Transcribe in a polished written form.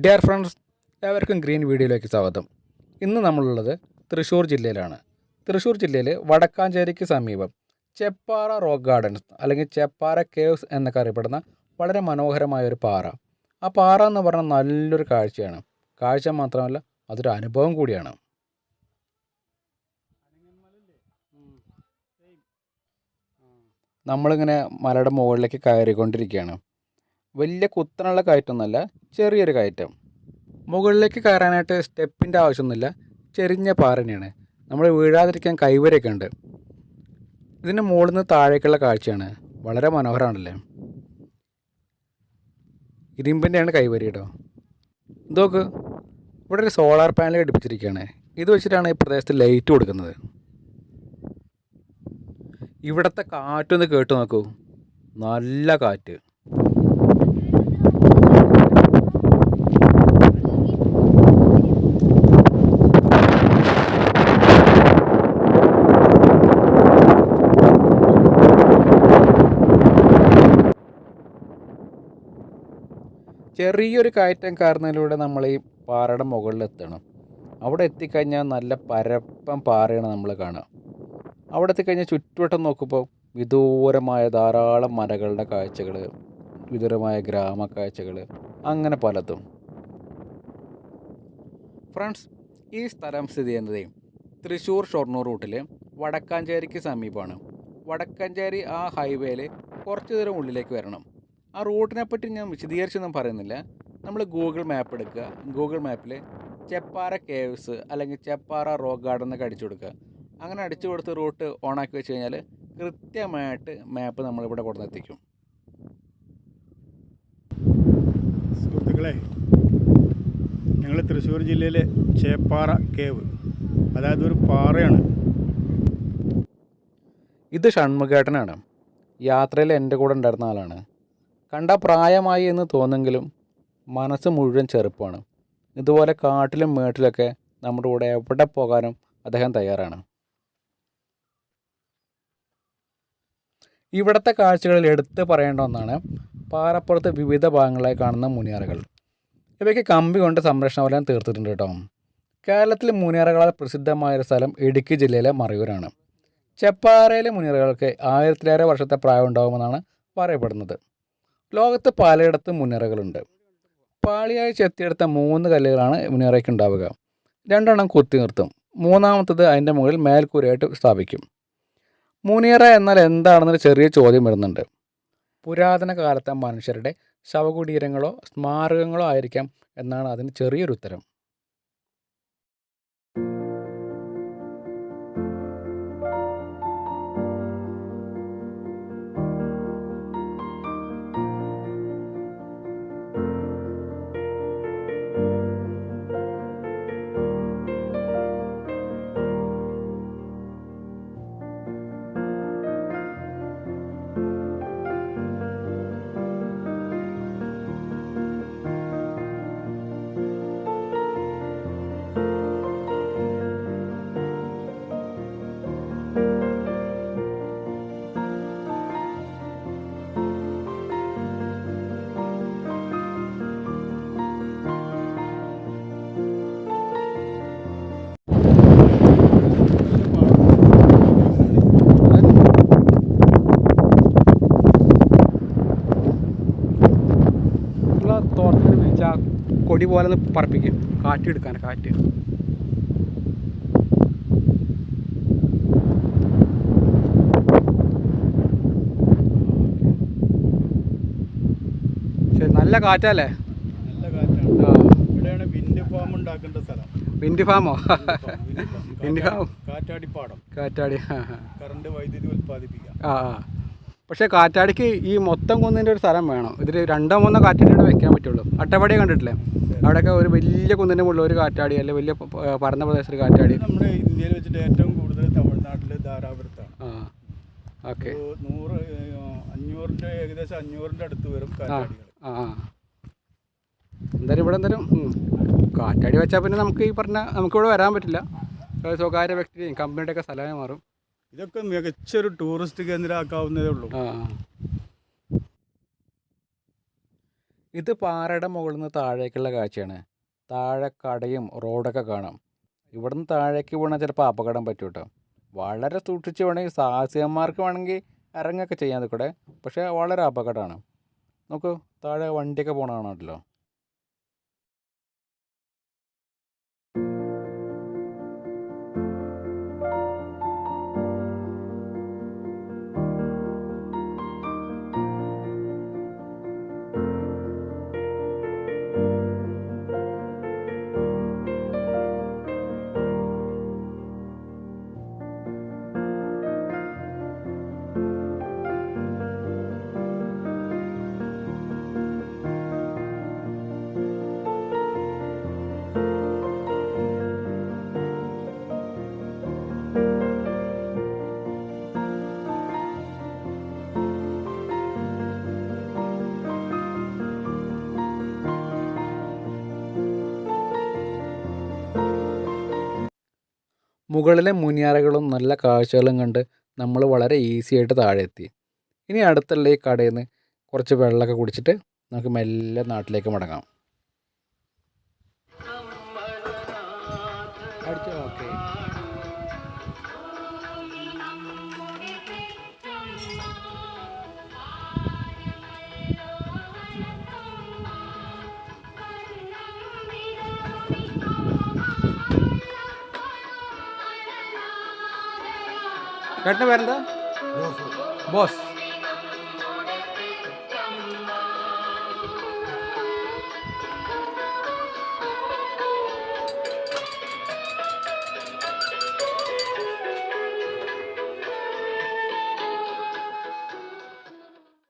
Dear friends, ഏവർക്കും green വീഡിയോയിലേക്ക് സ്വാഗതം. ഇന്ന് നമ്മളുള്ളത് തൃശ്ശൂർ ജില്ലയിലാണ്. തൃശ്ശൂർ ജില്ലയിൽ വടക്കാഞ്ചേരിക്ക് സമീപം ചെപ്പാറ റോക്ക് ഗാർഡൻസ് അല്ലെങ്കിൽ ചെപ്പാറ കേവ്സ് എന്നൊക്കെ അറിയപ്പെടുന്ന വളരെ മനോഹരമായ ഒരു പാറ. ആ പാറ എന്ന് പറഞ്ഞാൽ നല്ലൊരു കാഴ്ചയാണ്. കാഴ്ച മാത്രമല്ല, അതൊരു അനുഭവം കൂടിയാണ്. നമ്മളിങ്ങനെ മലയുടെ മുകളിലേക്ക് കയറിക്കൊണ്ടിരിക്കുകയാണ്. വലിയ കുത്തനുള്ള കയറ്റമൊന്നുമല്ല, ചെറിയൊരു കയറ്റം. മുകളിലേക്ക് കയറാനായിട്ട് സ്റ്റെപ്പിൻ്റെ ആവശ്യമൊന്നുമില്ല, ചെരിഞ്ഞ പാറ തന്നെയാണ്. നമ്മൾ വീഴാതിരിക്കാൻ കൈവരിയൊക്കെ ഉണ്ട്. ഇതിൻ്റെ മുകളിൽ നിന്ന് താഴേക്കുള്ള കാഴ്ചയാണ്. വളരെ മനോഹരമാണല്ലേ. ഇരുമ്പിൻ്റെയാണ് കൈവരി കേട്ടോ. ഇതൊക്കെ ഇവിടെ ഒരു സോളാർ പാനൽ ഘടിപ്പിച്ചിരിക്കുകയാണ്. ഇത് വെച്ചിട്ടാണ് ഈ പ്രദേശത്ത് ലൈറ്റ് കൊടുക്കുന്നത്. ഇവിടുത്തെ കാറ്റൊന്ന് കേട്ട് നോക്കൂ, നല്ല കാറ്റ്. ചെറിയൊരു കയറ്റം കയറുന്നതിലൂടെ നമ്മൾ ഈ പാറയുടെ മുകളിലെത്തണം. അവിടെ എത്തിക്കഴിഞ്ഞാൽ നല്ല പരപ്പൻ പാറയാണ് നമ്മൾ കാണുക. അവിടെ എത്തിക്കഴിഞ്ഞാൽ ചുറ്റുവട്ടം നോക്കുമ്പോൾ വിദൂരമായ ധാരാളം മലകളുടെ കാഴ്ചകൾ, വിദൂരമായ ഗ്രാമക്കാഴ്ചകൾ, അങ്ങനെ പലതും. ഫ്രണ്ട്സ്, ഈ സ്ഥലം സ്ഥിതി ചെയ്യുന്നത് തൃശ്ശൂർ ഷൊർണൂർ റൂട്ടിൽ വടക്കാഞ്ചേരിക്ക് സമീപമാണ്. വടക്കാഞ്ചേരി ആ ഹൈവേയിൽ കുറച്ച് ദൂരം ഉള്ളിലേക്ക് വരണം. ആ റൂട്ടിനെ പറ്റി ഞാൻ വിശദീകരിച്ചൊന്നും പറയുന്നില്ല. നമ്മൾ ഗൂഗിൾ മാപ്പ് എടുക്കുക. ഗൂഗിൾ മാപ്പിൽ ചെപ്പാറ കേവ്സ് അല്ലെങ്കിൽ ചെപ്പാറ റോക്ക് ഗാർഡൻ എന്നൊക്കെ അടിച്ചു കൊടുക്കുക. അങ്ങനെ അടിച്ചു കൊടുത്ത് റൂട്ട് ഓണാക്കി വെച്ച് കഴിഞ്ഞാൽ കൃത്യമായിട്ട് മാപ്പ് നമ്മളിവിടെ കൊണ്ടുവന്നെത്തിക്കും. സുഹൃത്തുക്കളെ, ഞങ്ങൾ തൃശ്ശൂർ ജില്ലയിലെ ചേപ്പാറ കേവ്, അതായത് ഒരു പാറയാണ്. ഇത് ഷൺമുഖേട്ടനാണ്. യാത്രയിൽ എൻ്റെ കൂടെ ഉണ്ടായിരുന്ന ആളാണ്. കണ്ട പ്രായമായി എന്ന് തോന്നെങ്കിലും മനസ്സ് മുഴുവൻ ചെറുപ്പമാണ്. ഇതുപോലെ കാട്ടിലും മേട്ടിലൊക്കെ നമ്മുടെ കൂടെ എവിടെ പോകാനും അദ്ദേഹം തയ്യാറാണ്. ഇവിടുത്തെ കാഴ്ചകളിൽ എടുത്ത് പറയേണ്ട ഒന്നാണ് പാറപ്പുറത്ത് വിവിധ ഭാഗങ്ങളായി കാണുന്ന മുനിയറകൾ. ഇവയ്ക്ക് കമ്പി കൊണ്ട് സംരക്ഷണ വലയം തീർത്തിട്ടുണ്ട് കേട്ടോ. കേരളത്തിലെ മുനിയറകളാൽ പ്രസിദ്ധമായൊരു സ്ഥലം ഇടുക്കി ജില്ലയിലെ മറയൂരാണ്. ചെപ്പാറയിലെ മുനിയറകൾക്ക് 1000-ലേറെ വർഷത്തെ പ്രായം ഉണ്ടാകുമെന്നാണ് പറയപ്പെടുന്നത്. ലോകത്ത് പലയിടത്തും മുനിയറകളുണ്ട്. പാളിയായി ചെത്തിയെടുത്ത 3 കല്ലുകളാണ് മുനിയറയ്ക്ക് ഉണ്ടാവുക. 2 എണ്ണം കുത്തി നിർത്തും. മൂന്നാമത്തത് അതിൻ്റെ മുകളിൽ മേൽക്കൂരയായിട്ട് സ്ഥാപിക്കും. മുനിയറ എന്നാൽ എന്താണെന്നൊരു ചെറിയ ചോദ്യം വരുന്നുണ്ട്. പുരാതന കാലത്തെ മനുഷ്യരുടെ ശവകുടീരങ്ങളോ സ്മാരകങ്ങളോ ആയിരിക്കാം എന്നാണ് അതിന് ചെറിയൊരു ഉത്തരം. തോട്ടത്തിൽ വിളിച്ച കൊടി പോലെ ഒന്ന് പറപ്പിക്കും, കാറ്റെടുക്കാൻ. കാറ്റ് ശരി, നല്ല കാറ്റല്ലേ? നല്ല കാറ്റാണ്. ഇവിടെയാണ് വിൻഡ് ഫാം ഉണ്ടാക്കേണ്ട സ്ഥലം. വിൻഡ് ഫാമോ? വിൻഡ് ഫാം, കാറ്റാടിപ്പാടം. കാറ്റാടി. കറണ്ട് വൈദ്യുതി ഉൽപ്പാദിപ്പിക്കാം. ആ ആ പക്ഷേ കാറ്റാടിക്ക് ഈ മൊത്തം കുന്നിൻ്റെ ഒരു സ്ഥലം വേണം. ഇതിൽ 2-3 കാറ്റാടിയുടെ വെക്കാൻ പറ്റുള്ളൂ. അട്ടപ്പാടിയെ കണ്ടിട്ടില്ലേ? അവിടെയൊക്കെ ഒരു വലിയ കുന്നിൻ്റെ മുകളിൽ ഒരു കാറ്റാടി, അല്ലെങ്കിൽ വലിയ പരന്ന പ്രദേശത്തൊരു കാറ്റാടി. നമ്മുടെ ഇന്ത്യയിൽ വെച്ചിട്ട് ഏറ്റവും കൂടുതൽ തമിഴ്നാട്ടിൽ ധാരാപുരത്താണ്. ആ ഓക്കെ. 500 ഏകദേശം 500ൻ്റെ അടുത്ത് വരും കാറ്റാടികൾ. എന്തായാലും ഇവിടെ എന്തായാലും കാറ്റാടി വെച്ചാൽ പിന്നെ നമുക്ക് ഈ പറഞ്ഞ നമുക്കിവിടെ വരാൻ പറ്റില്ല. സ്വകാര്യ വ്യക്തിയും കമ്പനിയുടെയൊക്കെ സ്ഥലമായി മാറും. ഇതൊക്കെ മികച്ചൊരു ടൂറിസ്റ്റ് കേന്ദ്രമാക്കാവുന്നതേ ഉള്ളൂ. ഇത് പാറയുടെ മുകളിൽ നിന്ന് താഴേക്കുള്ള കാഴ്ചയാണ്. താഴെ കടയും റോഡൊക്കെ കാണാം. ഇവിടുന്ന് താഴേക്ക് വീണാൽ ചിലപ്പോൾ അപകടം പറ്റും കേട്ടോ. വളരെ സൂക്ഷിച്ച് വേണമെങ്കിൽ സാഹസികന്മാർക്ക് വേണമെങ്കിൽ ഇറങ്ങൊക്കെ ചെയ്യാൻ കൂടെ, പക്ഷേ വളരെ അപകടമാണ്. നോക്കൂ, താഴെ വണ്ടിയൊക്കെ പോകണ കാണാമല്ലോ. മുകളിലെ മുനിയറകളും നല്ല കാഴ്ചകളും കണ്ട് നമ്മൾ വളരെ ഈസി ആയിട്ട് താഴെ എത്തി. ഇനി അടുത്തുള്ള ഈ കടയിൽ നിന്ന് കുറച്ച് വെള്ളമൊക്കെ കുടിച്ചിട്ട് നമുക്ക് മെല്ലെ നാട്ടിലേക്ക് മടങ്ങാം. അടിച്ചോ, ഓക്കെ. ചേട്ടൻ്റെ പേരെന്താ? ബോസ്.